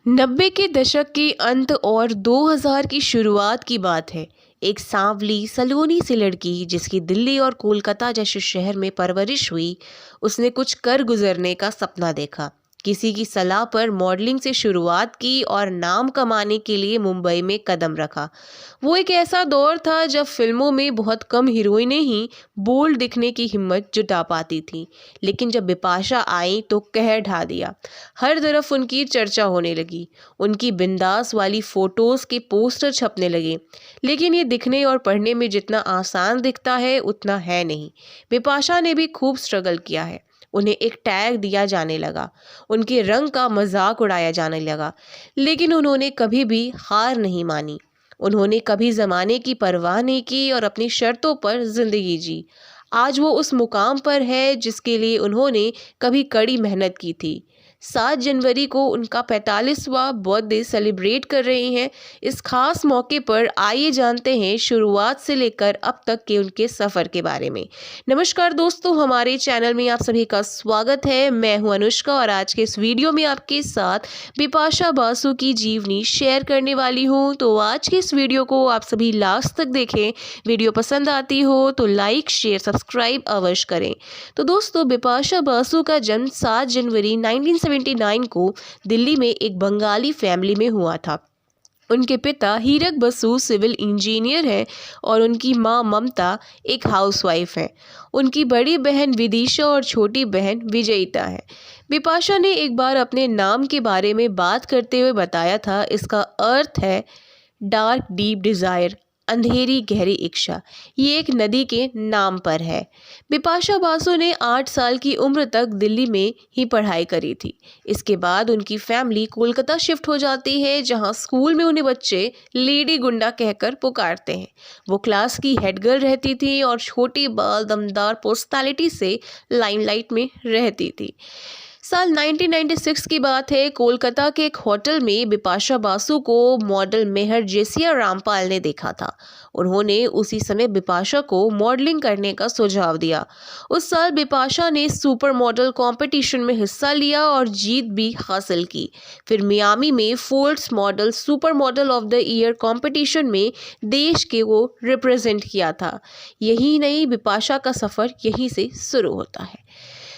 90 के दशक के अंत और 2000 की शुरुआत की बात है। एक सांवली सलोनी सी लड़की जिसकी दिल्ली और कोलकाता जैसे शहर में परवरिश हुई, उसने कुछ कर गुजरने का सपना देखा। किसी की सलाह पर मॉडलिंग से शुरुआत की और नाम कमाने के लिए मुंबई में कदम रखा। वो एक ऐसा दौर था जब फिल्मों में बहुत कम हीरोइनें ही बोल्ड दिखने की हिम्मत जुटा पाती थीं, लेकिन जब बिपाशा आई तो कहर ढा दिया। हर तरफ उनकी चर्चा होने लगी। उनकी बिंदास वाली फोटोज के पोस्टर छपने लगे, लेकिन ये दिखने और पढ़ने में जितना आसान दिखता है उतना है नहीं। बिपाशा ने भी खूब स्ट्रगल किया है। उन्हें एक टैग दिया जाने लगा, उनके रंग का मजाक उड़ाया जाने लगा, लेकिन उन्होंने कभी भी हार नहीं मानी। उन्होंने कभी जमाने की परवाह नहीं की और अपनी शर्तों पर जिंदगी जी। आज वो उस मुकाम पर है जिसके लिए उन्होंने कभी कड़ी मेहनत की थी। 7 जनवरी को उनका 45वां बर्थडे सेलिब्रेट कर रहे हैं। इस खास मौके पर आइए जानते हैं शुरुआत से लेकर अब तक के उनके सफ़र के बारे में। नमस्कार दोस्तों, हमारे चैनल में आप सभी का स्वागत है। मैं हूं अनुष्का और आज के इस वीडियो में आपके साथ बिपाशा बासु की जीवनी शेयर करने वाली हूं। तो आज के इस वीडियो को आप सभी लास्ट तक देखें। वीडियो पसंद आती हो तो लाइक शेयर सब्सक्राइब अवश्य करें। तो दोस्तों, बिपाशा बासु का जन्म 7 जनवरी 1979 को दिल्ली में एक बंगाली फैमिली में हुआ था। उनके पिता हीरक बसु सिविल इंजीनियर हैं और उनकी मां ममता एक हाउसवाइफ हैं। उनकी बड़ी बहन विदिशा और छोटी बहन विजयिता है। बिपाशा ने एक बार अपने नाम के बारे में बात करते हुए बताया था, इसका अर्थ है डार्क डीप डिज़ायर, अंधेरी गहरी इच्छा। ये एक नदी के नाम पर है। बिपाशा बासु ने 8 साल की उम्र तक दिल्ली में ही पढ़ाई करी थी। इसके बाद उनकी फैमिली कोलकाता शिफ्ट हो जाती है, जहां स्कूल में उन्हें बच्चे लेडी गुंडा कहकर पुकारते हैं। वो क्लास की हेड गर्ल रहती थी और छोटी बाल दमदार पर्सनालिटी से लाइमलाइट में रहती थी। साल 1996 की बात है। कोलकाता के एक होटल में बिपाशा बासु को मॉडल मेहर जेसिया रामपाल ने देखा था। उन्होंने उसी समय बिपाशा को मॉडलिंग करने का सुझाव दिया। उस साल बिपाशा ने सुपर मॉडल कंपटीशन में हिस्सा लिया और जीत भी हासिल की। फिर मियामी में Forbes model super model of the year competition में देश के को रिप्रेजेंट किया था। यही नहीं, बिपाशा का सफ़र यहीं से शुरू होता है।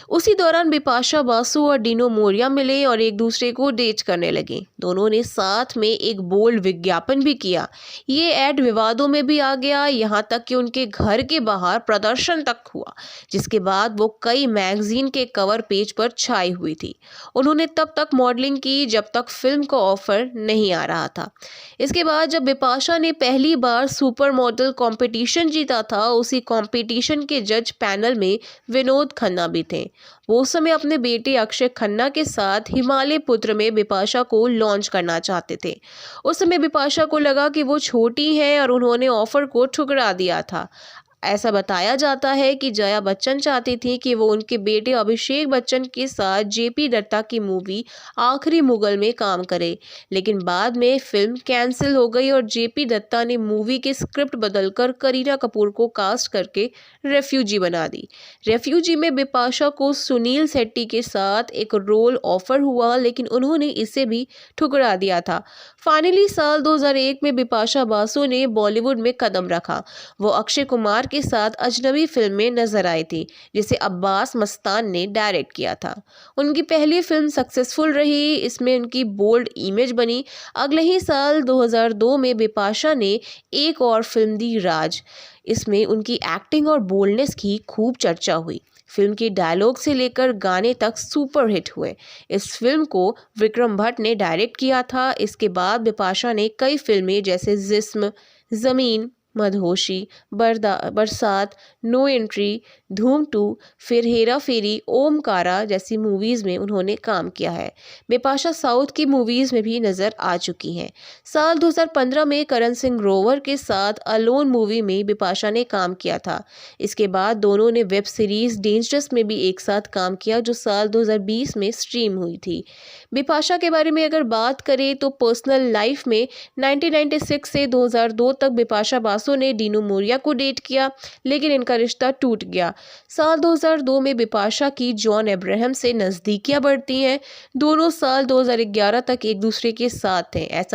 उसी दौरान बिपाशा बासु और डीनो मोरिया मिले और एक दूसरे को डेट करने लगे। दोनों ने साथ में एक बोल्ड विज्ञापन भी किया। ये ऐड विवादों में भी आ गया, यहाँ तक कि उनके घर के बाहर प्रदर्शन तक हुआ, जिसके बाद वो कई मैगजीन के कवर पेज पर छाई हुई थी। उन्होंने तब तक मॉडलिंग की जब तक फिल्म का ऑफर नहीं आ रहा था। इसके बाद जब बिपाशा ने पहली बार सुपर मॉडल कॉम्पिटिशन जीता था, उसी कॉम्पिटिशन के जज पैनल में विनोद खन्ना भी थे। वो उस समय अपने बेटे अक्षय खन्ना के साथ हिमालय पुत्र में बिपाशा को लॉन्च करना चाहते थे। उस समय बिपाशा को लगा कि वो छोटी हैं और उन्होंने ऑफर को ठुकरा दिया था। ऐसा बताया जाता है कि जया बच्चन चाहती थी कि वो उनके बेटे अभिषेक बच्चन के साथ जेपी दत्ता की मूवी आखिरी मुगल में काम करे, लेकिन बाद में फिल्म कैंसिल हो गई और जेपी दत्ता ने मूवी के स्क्रिप्ट बदलकर करीना कपूर को कास्ट करके रेफ्यूजी बना दी। रेफ्यूजी में बिपाशा को सुनील शेट्टी के साथ एक रोल ऑफर हुआ, लेकिन उन्होंने इसे भी ठुकरा दिया था। फाइनली साल 2001 में बिपाशा बासु ने बॉलीवुड में कदम रखा। वो अक्षय कुमार के साथ अजनबी फिल्म में नजर आई थी, जिसे अब्बास मस्तान ने डायरेक्ट किया था। उनकी पहली फिल्म सक्सेसफुल रही, इसमें उनकी बोल्ड इमेज बनी। अगले ही साल 2002 में बिपाशा ने एक और फिल्म दी, राज। इसमें उनकी एक्टिंग और बोल्डनेस की खूब चर्चा हुई। फिल्म के डायलॉग से लेकर गाने तक सुपर हिट हुए। इस फिल्म को विक्रम भट्ट ने डायरेक्ट किया था। इसके बाद बिपाशा ने कई फिल्में जैसे जिस्म, जमीन, मदहोशी, बरसात, नो एंट्री, धूम 2, फिर हेरा फेरी, ओमकारा जैसी मूवीज़ में उन्होंने काम किया है। बिपाशा साउथ की मूवीज़ में भी नज़र आ चुकी हैं। साल 2015 में करण सिंह ग्रोवर के साथ अलोन मूवी में बिपाशा ने काम किया था। इसके बाद दोनों ने वेब सीरीज़ डेंजरस में भी एक साथ काम किया, जो साल 2020 में स्ट्रीम हुई थी। बिपाशा के बारे में अगर बात करें तो पर्सनल लाइफ में 1996 से 2002 तक बिपाशा बासु पिकासो ने डीनू मोरिया को डेट किया, लेकिन इनका रिश्ता टूट गया। साल 2002 में बिपाशा की जॉन अब्राहम से नज़दीकियां बढ़ती हैं। दोनों साल 2011 तक एक दूसरे के साथ थे। ऐसा